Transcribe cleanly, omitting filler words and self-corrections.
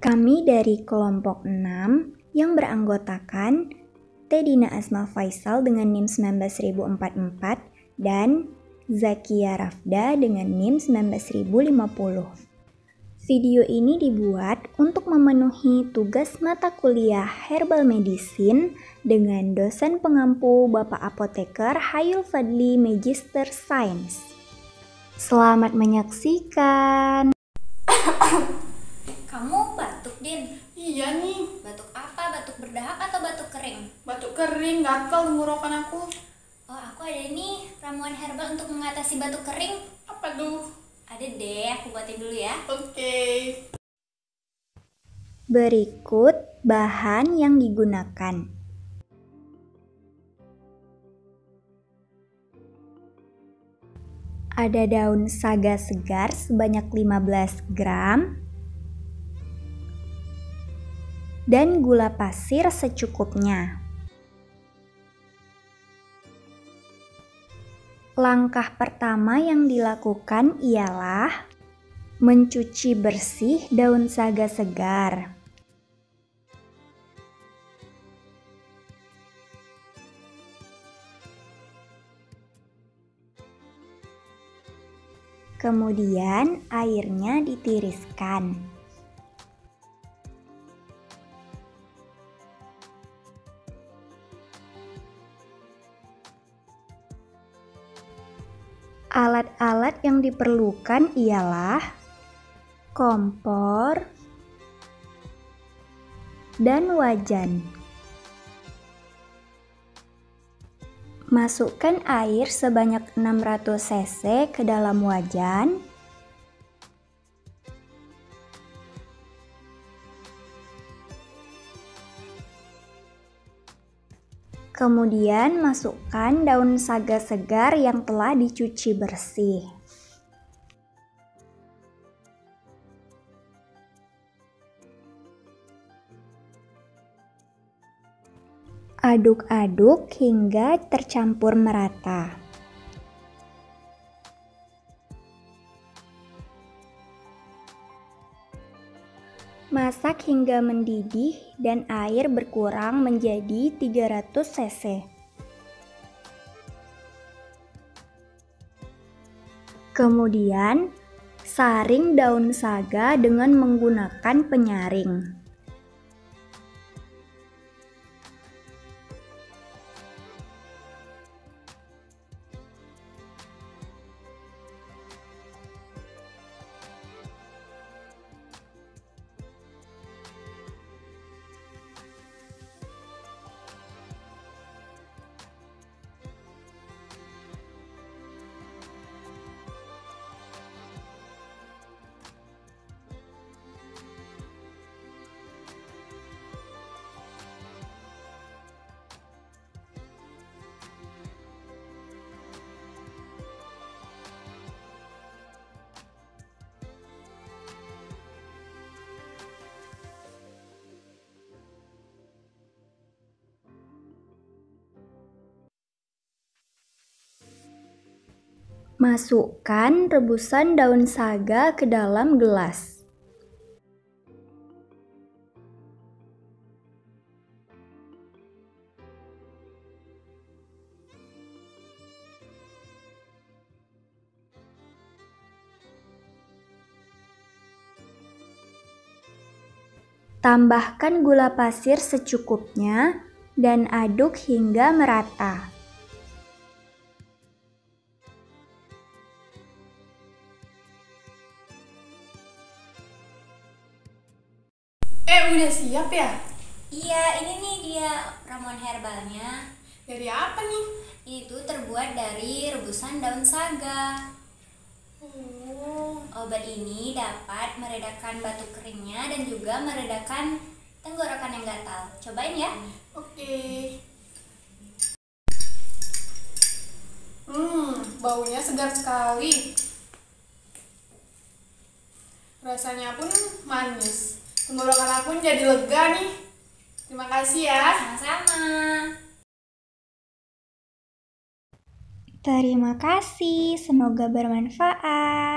Kami dari kelompok 6 yang beranggotakan Tedina Asma Faisal dengan NIM 19044 dan Zakia Rafda dengan NIM 19050. Video ini dibuat untuk memenuhi tugas mata kuliah Herbal Medicine dengan dosen pengampu Bapak Apoteker Hayul Fadli Magister Sains. Selamat menyaksikan. Kamu batuk, Din? Iya nih. Batuk apa? Batuk berdahak atau batuk kering? Batuk kering, gatal tenggorokan aku. Oh, aku ada nih ramuan herbal untuk mengatasi batuk kering. Apa tuh? Ada deh, aku buatin dulu ya. Oke. Berikut bahan yang digunakan. Ada daun saga segar sebanyak 15 gram dan gula pasir secukupnya. Langkah pertama yang dilakukan ialah mencuci bersih daun saga segar. Kemudian airnya ditiriskan. Alat-alat yang diperlukan ialah kompor dan wajan. Masukkan air sebanyak 600 cc ke dalam wajan. Kemudian masukkan daun saga segar yang telah dicuci bersih. Aduk-aduk hingga tercampur merata. Masak hingga mendidih dan air berkurang menjadi 300 cc. Kemudian, saring daun saga dengan menggunakan penyaring. Masukkan rebusan daun saga ke dalam gelas. Tambahkan gula pasir secukupnya dan aduk hingga merata. Udah siap ya? Iya, ini nih dia ramuan herbalnya. Dari apa nih? Itu terbuat dari rebusan daun saga. Obat ini dapat meredakan batuk keringnya dan juga meredakan tenggorokan yang gatal. Cobain ya. Oke. Baunya segar sekali. Rasanya pun manis. Tenggorokan aku jadi lega nih. Terima kasih ya. Sama-sama. Terima kasih, semoga bermanfaat.